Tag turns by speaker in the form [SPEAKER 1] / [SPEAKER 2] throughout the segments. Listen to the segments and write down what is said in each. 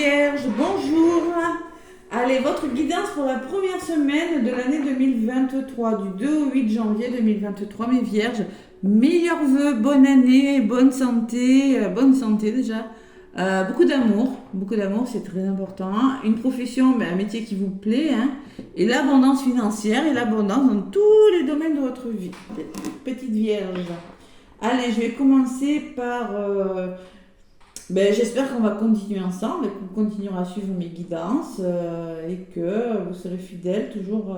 [SPEAKER 1] Vierge, bonjour. Allez, votre guidance pour la première semaine de l'année 2023, du 2 au 8 janvier 2023, mes Vierges. Meilleurs vœux, bonne année, bonne santé déjà. Beaucoup d'amour, c'est très important. Une profession, un métier qui vous plaît, hein. Et l'abondance financière et l'abondance dans tous les domaines de votre vie. Petite Vierge. Allez, je vais commencer par... j'espère qu'on va continuer ensemble et qu'on continuera à suivre mes guidances et que vous serez fidèles toujours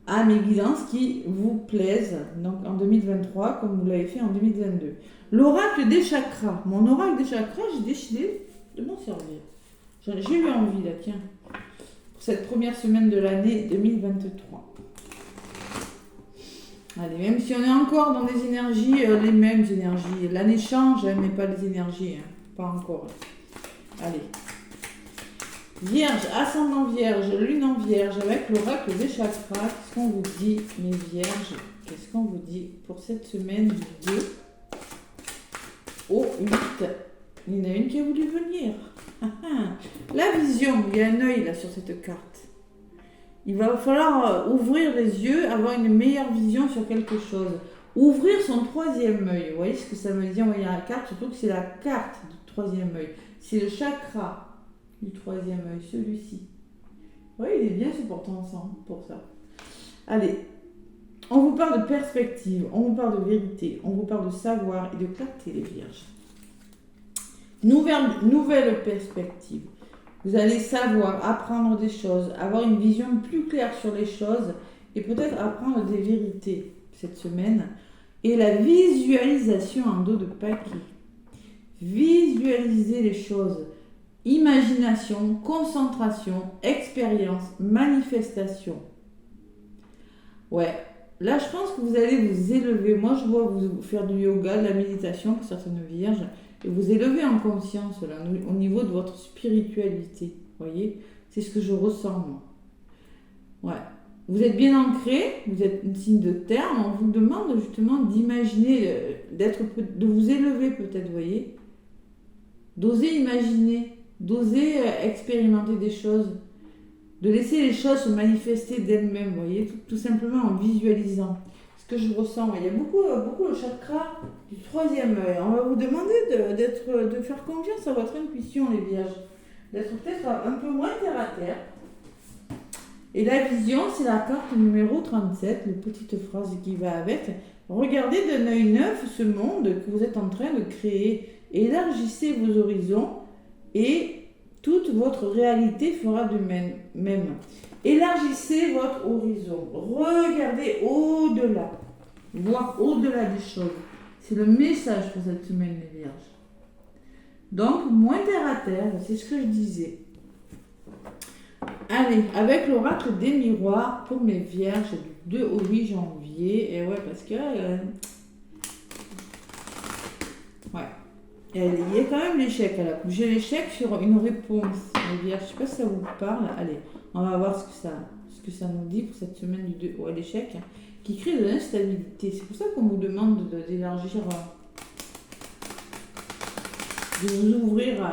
[SPEAKER 1] à mes guidances qui vous plaisent, donc en 2023 comme vous l'avez fait en 2022. L'oracle des chakras. Mon oracle des chakras, j'ai décidé de m'en servir. J'ai eu envie là, tiens, pour cette première semaine de l'année 2023. Allez, même si on est encore dans des énergies, les mêmes énergies. L'année change, mais pas les énergies, hein. Pas encore. Allez. Vierge, ascendant Vierge, lune en Vierge, avec l'oracle des chakras. Qu'est-ce qu'on vous dit, mes Vierges? Qu'est-ce qu'on vous dit pour cette semaine du 2 au 8? Il y en a une qui a voulu venir. La vision, il y a un œil là sur cette carte. Il va falloir ouvrir les yeux, avoir une meilleure vision sur quelque chose. Ouvrir son troisième œil. Vous voyez ce que ça veut dire? Voyez la carte, surtout que c'est la carte du troisième œil. C'est le chakra du troisième œil, celui-ci. Vous voyez, il est bien supportant ensemble pour ça. Allez, on vous parle de perspective, on vous parle de vérité, on vous parle de savoir et de clarté, les Vierges. Nouvelle perspective. Vous allez savoir, apprendre des choses, avoir une vision plus claire sur les choses et peut-être apprendre des vérités cette semaine. Et la visualisation en dos de paquet. Visualiser les choses. Imagination, concentration, expérience, manifestation. Ouais, là je pense que vous allez vous élever. Moi je vois vous faire du yoga, de la méditation pour certaines Vierges. Et vous élevez en conscience là, au niveau de votre spiritualité. Vous voyez, c'est ce que je ressens moi. Ouais. Vous êtes bien ancré, vous êtes une signe de terre, mais on vous demande justement d'imaginer, de vous élever peut-être, vous voyez. D'oser imaginer, d'oser expérimenter des choses, de laisser les choses se manifester d'elles-mêmes, vous voyez, tout simplement en visualisant. Ce que je ressens, il y a beaucoup le chakra du troisième œil. On va vous demander de faire confiance à votre intuition, les Vierges, d'être peut-être un peu moins terre à terre. Et la vision, c'est la carte numéro 37, la petite phrase qui va avec. Regardez d'un œil neuf ce monde que vous êtes en train de créer. Élargissez vos horizons et toute votre réalité fera de même. Élargissez votre horizon. Regardez au-delà. Voir au-delà des choses. C'est le message pour cette semaine, les Vierges. Donc, moins terre à terre, c'est ce que je disais. Allez, avec l'oracle des miroirs pour mes Vierges du 2 au 8 janvier. Et ouais, parce que... il y a quand même l'échec à la coupe. J'ai l'échec sur une réponse, les Vierges. Je ne sais pas si ça vous parle. Allez, on va voir ce que ça nous dit pour cette semaine du 2 au l'échec, qui crée de l'instabilité. C'est pour ça qu'on vous demande d'élargir, de vous ouvrir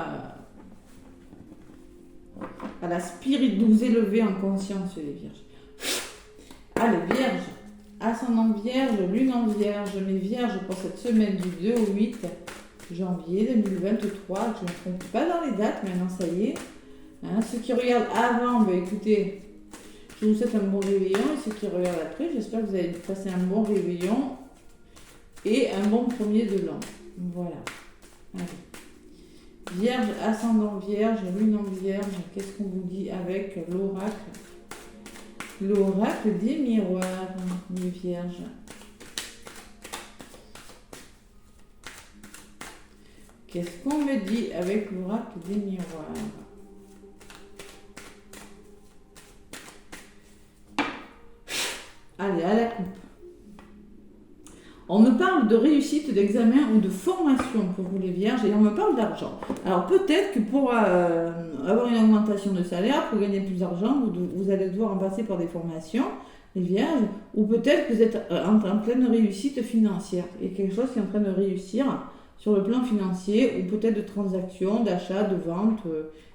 [SPEAKER 1] à la spirit, de vous élever en conscience, les Vierges. Allez, Vierge, ascendant Vierge, lune en Vierge, mes Vierges pour cette semaine du 2 au 8 janvier 2023. Je ne me trompe pas dans les dates, maintenant ça y est. Hein, ceux qui regardent avant, écoutez, je vous souhaite un bon réveillon. Et ceux qui regardent après, j'espère que vous allez passer un bon réveillon et un bon premier de l'an. Voilà. Allez. Vierge, ascendant Vierge, lune en Vierge, qu'est-ce qu'on vous dit avec l'oracle? L'oracle des miroirs, les Vierges. Qu'est-ce qu'on me dit avec l'oracle des miroirs? Allez, à la coupe. On me parle de réussite d'examen ou de formation pour vous les Vierges et on me parle d'argent. Alors peut-être que pour avoir une augmentation de salaire, pour gagner plus d'argent, vous allez devoir en passer par des formations, les Vierges, ou peut-être que vous êtes en pleine réussite financière. Il y a quelque chose qui est en train de réussir sur le plan financier ou peut-être de transaction, d'achat, de vente.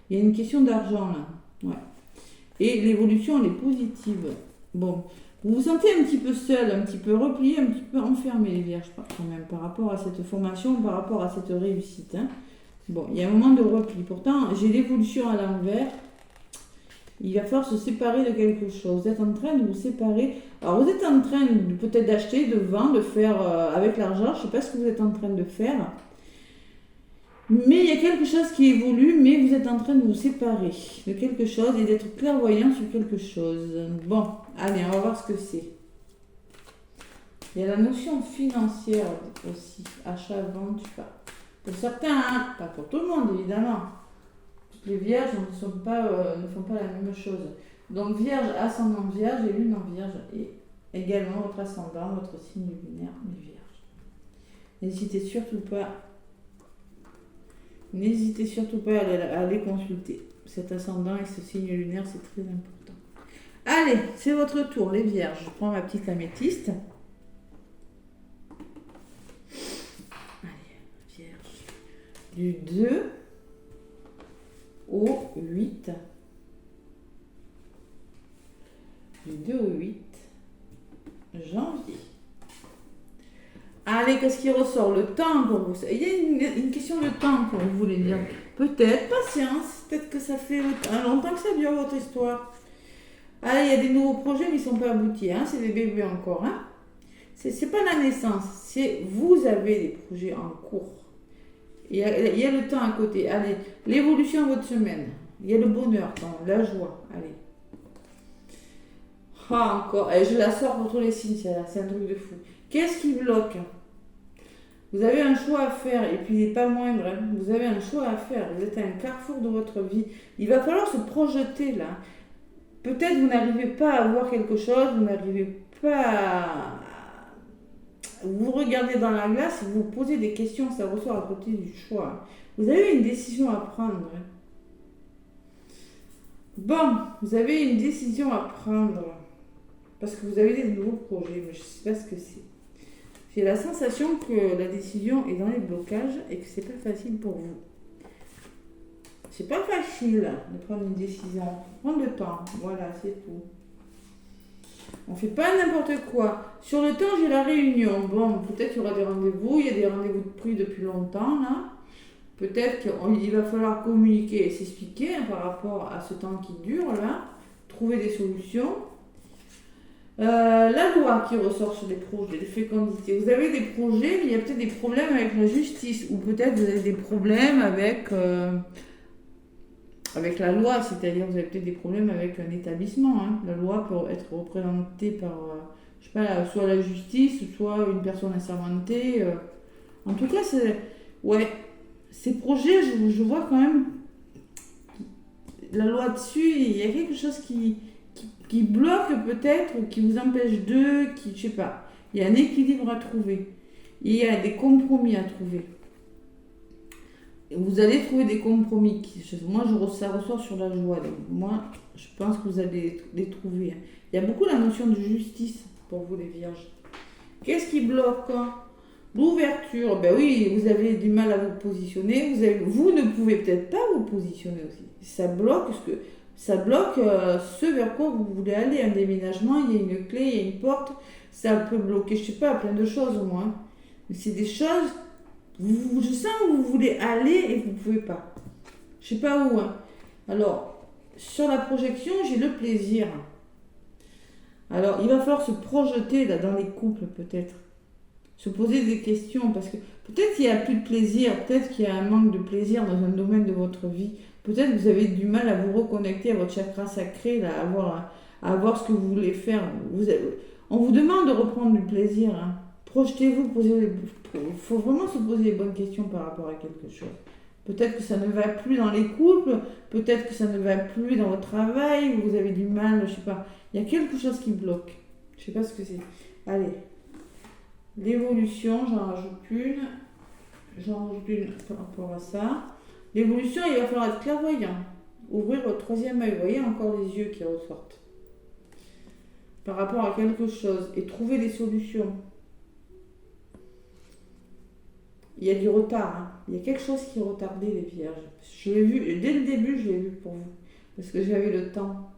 [SPEAKER 1] Il y a une question d'argent là. Ouais. Et l'évolution, elle est positive. Bon, vous vous sentez un petit peu seul, un petit peu replié, un petit peu enfermé, les vierges, quand même, par rapport à cette formation, par rapport à cette réussite. Hein. Bon, il y a un moment de repli. Pourtant, j'ai l'évolution à l'envers. Il va falloir se séparer de quelque chose. Vous êtes en train de vous séparer. Alors, vous êtes en train peut-être d'acheter, de vendre, de faire avec l'argent. Je ne sais pas ce que vous êtes en train de faire. Mais il y a quelque chose qui évolue, mais vous êtes en train de vous séparer de quelque chose et d'être clairvoyant sur quelque chose. Bon, allez, on va voir ce que c'est. Il y a la notion financière aussi. Achat, vente, je sais pas. Pour certains, hein, pas pour tout le monde, évidemment. Les vierges ne font pas la même chose. Donc vierge, ascendant vierge et lune en vierge. Et également votre ascendant, votre signe lunaire, les vierges. N'hésitez surtout pas à aller consulter. Cet ascendant et ce signe lunaire, c'est très important. Allez, c'est votre tour, les vierges. Je prends ma petite améthyste. Allez, vierge. Du 2 au 8. Du 2 au 8 janvier. Allez, qu'est-ce qui ressort? Le temps pour vous. Il y a une question de temps pour vous, les vierges. Peut-être, patience. Peut-être que ça fait longtemps que ça dure votre histoire. Allez, il y a des nouveaux projets, mais ils ne sont pas aboutis. Hein. C'est des bébés encore. Hein. C'est pas la naissance. C'est vous avez des projets en cours. Il y a le temps à côté. Allez, l'évolution de votre semaine. Il y a le bonheur, la joie. Allez. Ah, encore. Et je la sors pour tous les signes, c'est un truc de fou. Qu'est-ce qui bloque? Vous avez un choix à faire, et puis il n'est pas moindre. Hein. Vous avez un choix à faire. Vous êtes à un carrefour de votre vie. Il va falloir se projeter là. Peut-être vous n'arrivez pas à voir quelque chose, vous n'arrivez pas à... Vous regardez dans la glace, vous vous posez des questions, ça ressort à côté du choix. Vous avez une décision à prendre. Bon, vous avez une décision à prendre. Parce que vous avez des nouveaux projets, mais je ne sais pas ce que c'est. J'ai la sensation que la décision est dans les blocages et que c'est pas facile pour vous. C'est pas facile de prendre une décision. Prendre le temps, voilà, c'est tout. On fait pas n'importe quoi. Sur le temps, j'ai la réunion. Bon, peut-être qu'il y aura des rendez-vous. Il y a des rendez-vous de pris depuis longtemps, là. Peut-être qu'il va falloir communiquer et s'expliquer hein, par rapport à ce temps qui dure, là. Trouver des solutions. La loi qui ressort sur les projets, les fécondités. Vous avez des projets, mais il y a peut-être des problèmes avec la justice. Ou peut-être vous avez des problèmes avec la loi, c'est-à-dire vous avez peut-être des problèmes avec un établissement. Hein. La loi peut être représentée par, je sais pas, soit la justice, soit une personne assermentée. En tout cas, ces projets, je vois quand même la loi dessus, il y a quelque chose qui bloque peut-être, ou qui vous empêche je sais pas. Il y a un équilibre à trouver. Il y a des compromis à trouver. Vous allez trouver des compromis. Moi, ça ressort sur la joie. Donc, moi, je pense que vous allez les trouver. Il y a beaucoup la notion de justice pour vous, les vierges. Qu'est-ce qui bloque? L'ouverture. Ben oui, vous avez du mal à vous positionner. Vous ne pouvez peut-être pas vous positionner aussi. Ça bloque ce vers quoi vous voulez aller. Un déménagement, il y a une clé, il y a une porte. Ça peut bloquer, je sais pas, plein de choses au moins. Mais c'est des choses... je sens où vous voulez aller et vous ne pouvez pas. Je ne sais pas où. Hein. Alors, sur la projection, j'ai le plaisir. Alors, il va falloir se projeter là, dans les couples peut-être. Se poser des questions parce que peut-être qu'il n'y a plus de plaisir, peut-être qu'il y a un manque de plaisir dans un domaine de votre vie. Peut-être que vous avez du mal à vous reconnecter à votre chakra sacré, là, à voir ce que vous voulez faire. On vous demande de reprendre du plaisir. Hein. Projetez-vous, il faut vraiment se poser les bonnes questions par rapport à quelque chose. Peut-être que ça ne va plus dans les couples, peut-être que ça ne va plus dans votre travail, vous avez du mal, je sais pas. Il y a quelque chose qui bloque. Je sais pas ce que c'est. Allez. L'évolution, j'en rajoute une par rapport à ça. L'évolution, il va falloir être clairvoyant. Ouvrir votre troisième œil, vous voyez encore les yeux qui ressortent. Par rapport à quelque chose et trouver des solutions. Il y a du retard. Hein. Il y a quelque chose qui est retardé, les vierges. Je l'ai vu, dès le début, je l'ai vu pour vous. Parce que j'avais le temps.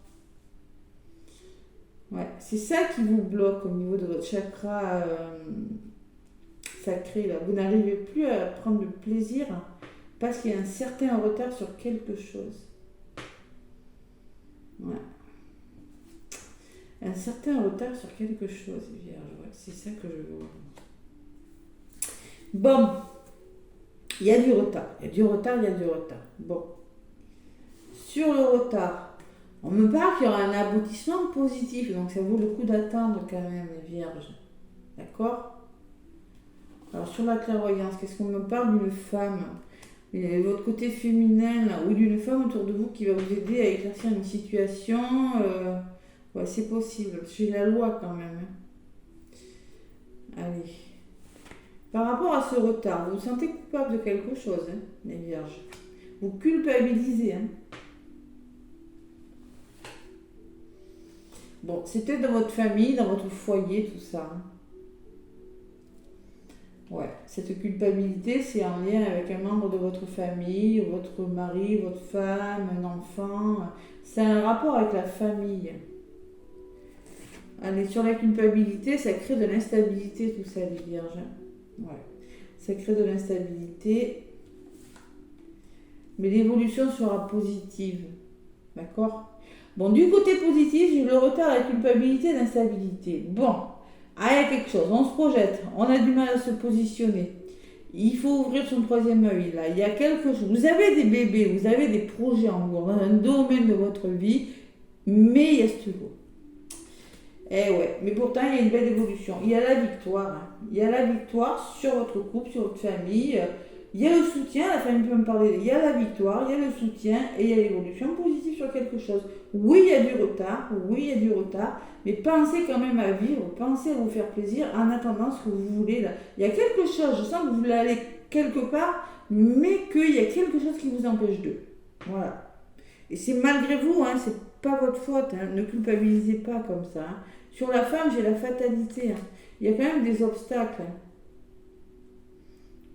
[SPEAKER 1] Ouais, c'est ça qui vous bloque au niveau de votre chakra sacré. Là. Vous n'arrivez plus à prendre du plaisir parce qu'il y a un certain retard sur quelque chose. Ouais. Un certain retard sur quelque chose, vierge. Ouais, c'est ça que je vois. Bon, il y a du retard. Il y a du retard, il y a du retard. Bon. Sur le retard, on me parle qu'il y aura un aboutissement positif. Donc ça vaut le coup d'attendre quand même, les vierges. D'accord? Alors sur la clairvoyance, qu'est-ce qu'on me parle d'une femme? Votre côté féminin là, ou d'une femme autour de vous qui va vous aider à éclaircir une situation. Ouais, c'est possible. J'ai la loi quand même. Hein. Allez. Par rapport à ce retard, vous vous sentez coupable de quelque chose, hein, les vierges. Vous culpabilisez. Hein. Bon, c'est peut-être dans votre famille, dans votre foyer, tout ça. Hein. Ouais, cette culpabilité, c'est en lien avec un membre de votre famille, votre mari, votre femme, un enfant. C'est un rapport avec la famille. Allez, sur la culpabilité, ça crée de l'instabilité, tout ça, les vierges. Ouais, ça crée de l'instabilité. Mais l'évolution sera positive. D'accord? Bon, du côté positif, j'ai le retard, la culpabilité, l'instabilité. Bon. Ah, il y a quelque chose, on se projette, on a du mal à se positionner. Il faut ouvrir son troisième œil, là. Il y a quelque chose. Vous avez des bébés, vous avez des projets en cours, dans un domaine de votre vie, mais il y a ce niveau. Eh ouais, mais pourtant, il y a une belle évolution. Il y a la victoire. Hein. Il y a la victoire sur votre couple, sur votre famille. Il y a le soutien, la famille peut me parler. Il y a la victoire, il y a le soutien et il y a l'évolution positive sur quelque chose. Oui, il y a du retard, mais pensez quand même à vivre, pensez à vous faire plaisir en attendant ce que vous voulez là. Il y a quelque chose, je sens que vous voulez aller quelque part, mais qu'il y a quelque chose qui vous empêche d'eux. Voilà. Et c'est malgré vous, hein, c'est pas votre faute, hein, ne culpabilisez pas comme ça. Hein. Sur la femme, j'ai la fatalité. Hein. Il y a quand même des obstacles. Hein.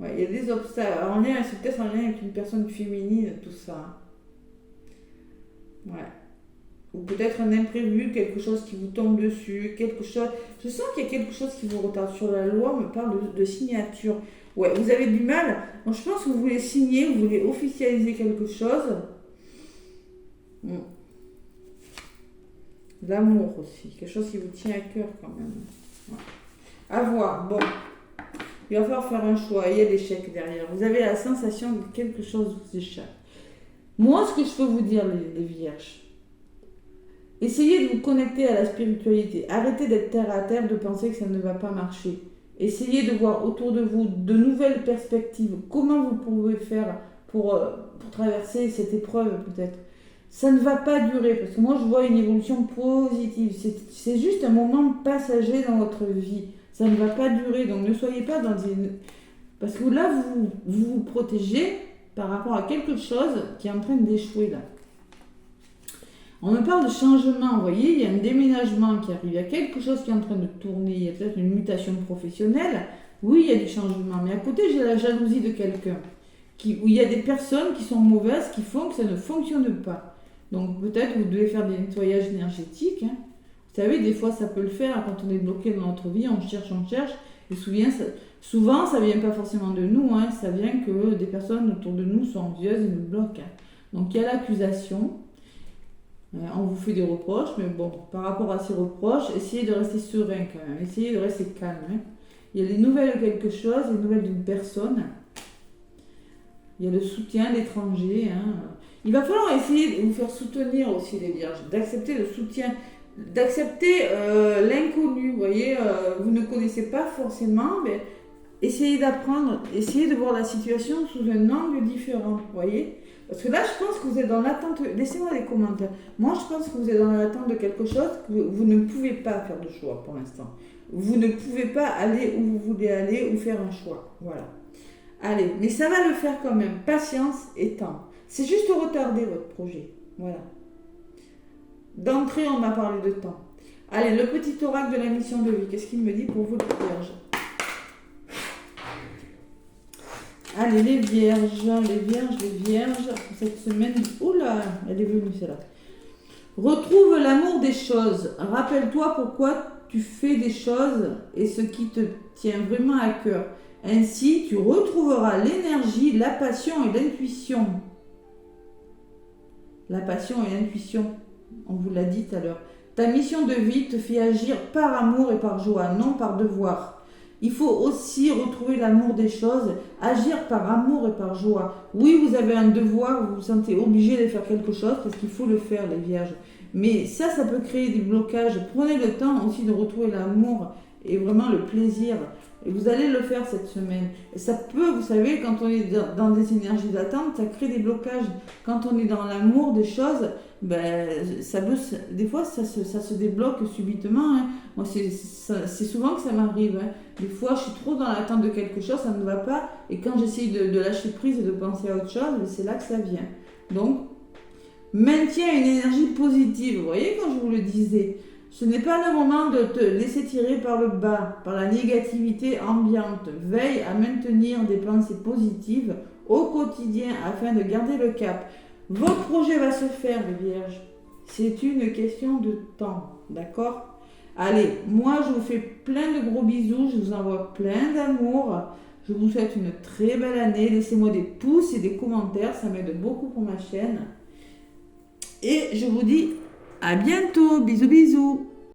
[SPEAKER 1] Ouais, il y a des obstacles. En lien, c'est peut-être en lien avec une personne féminine, tout ça. Hein. Ouais. Ou peut-être un imprévu, quelque chose qui vous tombe dessus, quelque chose. Je sens qu'il y a quelque chose qui vous retarde. Sur la loi, on me parle de signature. Ouais, vous avez du mal. Donc, je pense que vous voulez signer, vous voulez officialiser quelque chose. L'amour aussi, quelque chose qui vous tient à cœur quand même. Ouais. À voir. Bon. Il va falloir faire un choix. Il y a des chèques derrière. Vous avez la sensation que quelque chose vous échappe. Moi, ce que je peux vous dire, les vierges, essayez de vous connecter à la spiritualité. Arrêtez d'être terre à terre, de penser que ça ne va pas marcher. Essayez de voir autour de vous de nouvelles perspectives. Comment vous pouvez faire pour traverser cette épreuve peut-être. Ça ne va pas durer, parce que moi je vois une évolution positive. C'est juste un moment passager dans votre vie. Ça ne va pas durer, donc ne soyez pas dans une... Parce que là, vous vous protégez par rapport à quelque chose qui est en train d'échouer là. On me parle de changement, vous voyez, il y a un déménagement qui arrive, il y a quelque chose qui est en train de tourner, il y a peut-être une mutation professionnelle. Oui, il y a du changement, mais à côté, j'ai la jalousie de quelqu'un. Où il y a des personnes qui sont mauvaises, qui font que ça ne fonctionne pas. Donc peut-être vous devez faire des nettoyages énergétiques. Hein. Vous savez, des fois ça peut le faire quand on est bloqué dans notre vie, on cherche. Et souvent ça ne vient pas forcément de nous, hein. Ça vient que des personnes autour de nous sont envieuses et nous bloquent. Hein. Donc il y a l'accusation, on vous fait des reproches, mais bon, par rapport à ces reproches, essayez de rester serein quand même, essayez de rester calme. Hein. Il y a des nouvelles de quelque chose, des nouvelles d'une personne. Il y a le soutien d'étrangers. Hein. Il va falloir essayer de vous faire soutenir aussi les vierges, d'accepter le soutien, d'accepter l'inconnu. Vous voyez, vous ne connaissez pas forcément, mais essayez d'apprendre, essayez de voir la situation sous un angle différent. Vous voyez, parce que là, je pense que vous êtes dans l'attente. Laissez-moi des commentaires. Moi, je pense que vous êtes dans l'attente de quelque chose que vous ne pouvez pas faire de choix pour l'instant. Vous ne pouvez pas aller où vous voulez aller ou faire un choix. Voilà. Allez, mais ça va le faire quand même. Patience et temps. C'est juste retarder votre projet. Voilà. D'entrée, on m'a parlé de temps. Allez, le petit oracle de la mission de vie. Qu'est-ce qu'il me dit pour vous, les vierges? Allez, les vierges, pour cette semaine. Oula, elle est venue celle-là. Retrouve l'amour des choses. Rappelle-toi pourquoi tu fais des choses et ce qui te tient vraiment à cœur. Ainsi, tu retrouveras l'énergie, la passion et l'intuition. La passion et l'intuition, on vous l'a dit tout à l'heure. Ta mission de vie te fait agir par amour et par joie, non par devoir. Il faut aussi retrouver l'amour des choses, agir par amour et par joie. Oui, vous avez un devoir, vous vous sentez obligé de faire quelque chose parce qu'il faut le faire, les vierges. Mais ça peut créer des blocages. Prenez le temps aussi de retrouver l'amour et vraiment le plaisir. Et vous allez le faire cette semaine. Et ça peut, vous savez, quand on est dans des énergies d'attente, ça crée des blocages. Quand on est dans l'amour des choses, ben, des fois, ça se débloque subitement. Hein. Moi, c'est souvent que ça m'arrive. Hein. Des fois, je suis trop dans l'attente de quelque chose, ça ne va pas. Et quand j'essaye de lâcher prise et de penser à autre chose, ben, c'est là que ça vient. Donc, maintiens une énergie positive. Vous voyez, quand je vous le disais, ce n'est pas le moment de te laisser tirer par le bas, par la négativité ambiante. Veille à maintenir des pensées positives au quotidien afin de garder le cap. Votre projet va se faire, les vierges. C'est une question de temps, d'accord? Allez, moi je vous fais plein de gros bisous, je vous envoie plein d'amour. Je vous souhaite une très belle année. Laissez-moi des pouces et des commentaires, ça m'aide beaucoup pour ma chaîne. Et je vous dis à bientôt. Bisous, bisous.